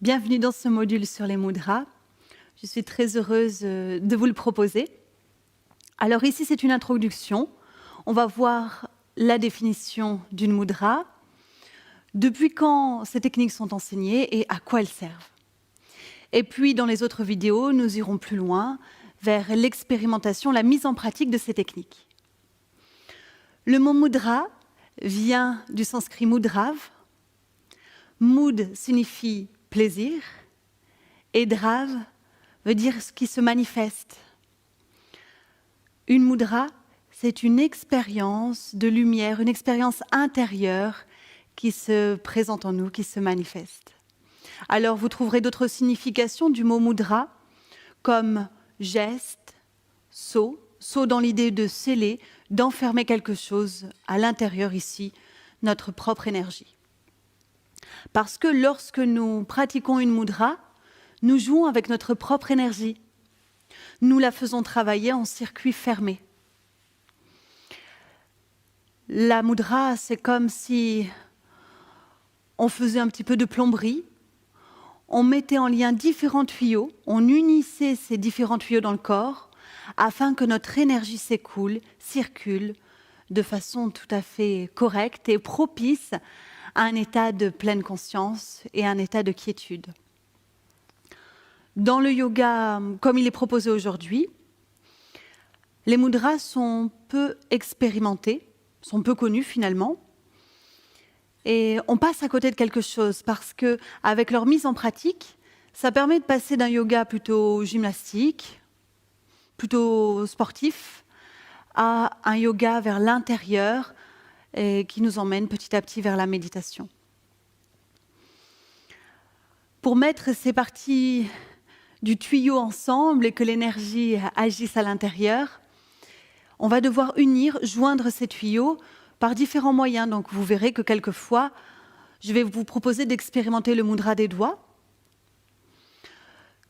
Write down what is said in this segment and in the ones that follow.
Bienvenue dans ce module sur les mudras. Je suis très heureuse de vous le proposer. Alors ici, c'est une introduction. On va voir la définition d'une mudra, depuis quand ces techniques sont enseignées et à quoi elles servent. Et puis, dans les autres vidéos, nous irons plus loin vers l'expérimentation, la mise en pratique de ces techniques. Le mot mudra vient du sanskrit mudrav. Mood signifie plaisir et drav veut dire ce qui se manifeste. Une mudra, c'est une expérience de lumière, une expérience intérieure qui se présente en nous, qui se manifeste. Alors vous trouverez d'autres significations du mot mudra, comme geste, sceau dans l'idée de sceller, d'enfermer quelque chose à l'intérieur ici, notre propre énergie. Parce que lorsque nous pratiquons une mudra, nous jouons avec notre propre énergie. Nous la faisons travailler en circuit fermé. La mudra, c'est comme si on faisait un petit peu de plomberie, on mettait en lien différents tuyaux, on unissait ces différents tuyaux dans le corps afin que notre énergie s'écoule, circule de façon tout à fait correcte et propice à un état de pleine conscience et un état de quiétude. Dans le yoga, comme il est proposé aujourd'hui, les mudras sont peu expérimentés, sont peu connus finalement, et on passe à côté de quelque chose parce que, avec leur mise en pratique, ça permet de passer d'un yoga plutôt gymnastique, plutôt sportif, à un yoga vers l'intérieur et qui nous emmène petit à petit vers la méditation. Pour mettre ces parties du tuyau ensemble et que l'énergie agisse à l'intérieur, on va devoir unir, joindre ces tuyaux par différents moyens. Donc vous verrez que quelquefois, je vais vous proposer d'expérimenter le mudra des doigts,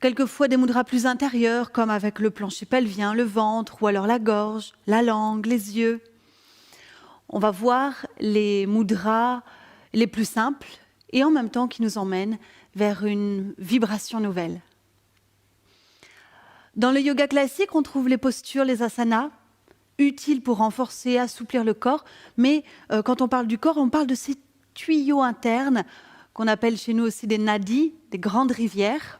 quelquefois des mudras plus intérieurs, comme avec le plancher pelvien, le ventre, ou alors la gorge, la langue, les yeux. On va voir les mudras les plus simples et en même temps qui nous emmènent vers une vibration nouvelle. Dans le yoga classique, on trouve les postures, les asanas, utiles pour renforcer, assouplir le corps. Mais quand on parle du corps, on parle de ces tuyaux internes qu'on appelle chez nous aussi des nadis, des grandes rivières.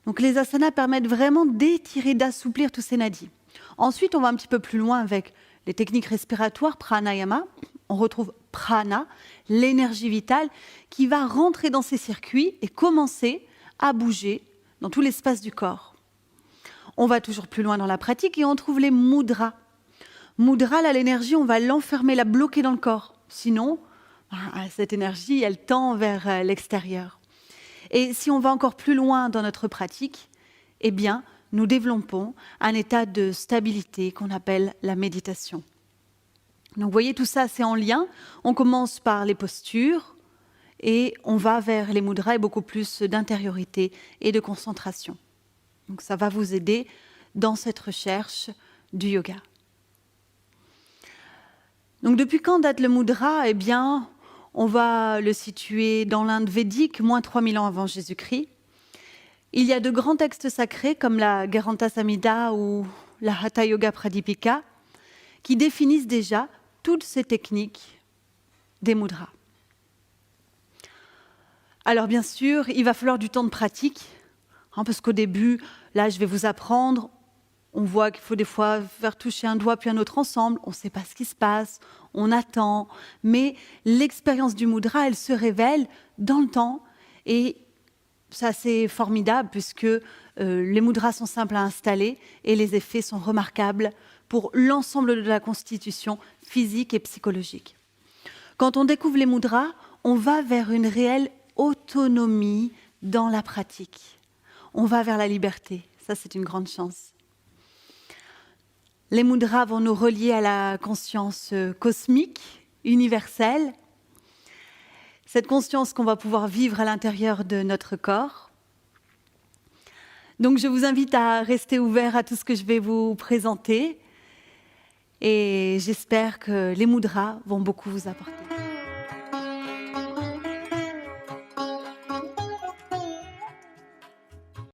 Donc les asanas permettent vraiment d'étirer, d'assouplir tous ces nadis. Ensuite, on va un petit peu plus loin avec les techniques respiratoires, pranayama. On retrouve prana, l'énergie vitale, qui va rentrer dans ces circuits et commencer à bouger dans tout l'espace du corps. On va toujours plus loin dans la pratique et on trouve les mudras. Mudra, là, l'énergie, on va l'enfermer, la bloquer dans le corps. Sinon, cette énergie, elle tend vers l'extérieur. Et si on va encore plus loin dans notre pratique, eh bien, nous développons un état de stabilité qu'on appelle la méditation. Donc, vous voyez, tout ça, c'est en lien. On commence par les postures et on va vers les mudras et beaucoup plus d'intériorité et de concentration. Donc, ça va vous aider dans cette recherche du yoga. Donc, depuis quand date le mudra ? Eh bien, on va le situer dans l'Inde védique, moins 3000 ans avant Jésus-Christ. Il y a de grands textes sacrés comme la Garanta Samhita ou la Hatha Yoga Pradipika qui définissent déjà toutes ces techniques des mudras. Alors bien sûr, il va falloir du temps de pratique, parce qu'au début, là je vais vous apprendre, on voit qu'il faut des fois faire toucher un doigt puis un autre ensemble, on ne sait pas ce qui se passe, on attend, mais l'expérience du mudra, elle se révèle dans le temps et c'est assez formidable puisque les mudras sont simples à installer et les effets sont remarquables pour l'ensemble de la constitution physique et psychologique. Quand on découvre les mudras, on va vers une réelle autonomie dans la pratique. On va vers la liberté. Ça, c'est une grande chance. Les mudras vont nous relier à la conscience cosmique, universelle. Cette conscience qu'on va pouvoir vivre à l'intérieur de notre corps. Donc, je vous invite à rester ouvert à tout ce que je vais vous présenter. Et j'espère que les mudras vont beaucoup vous apporter.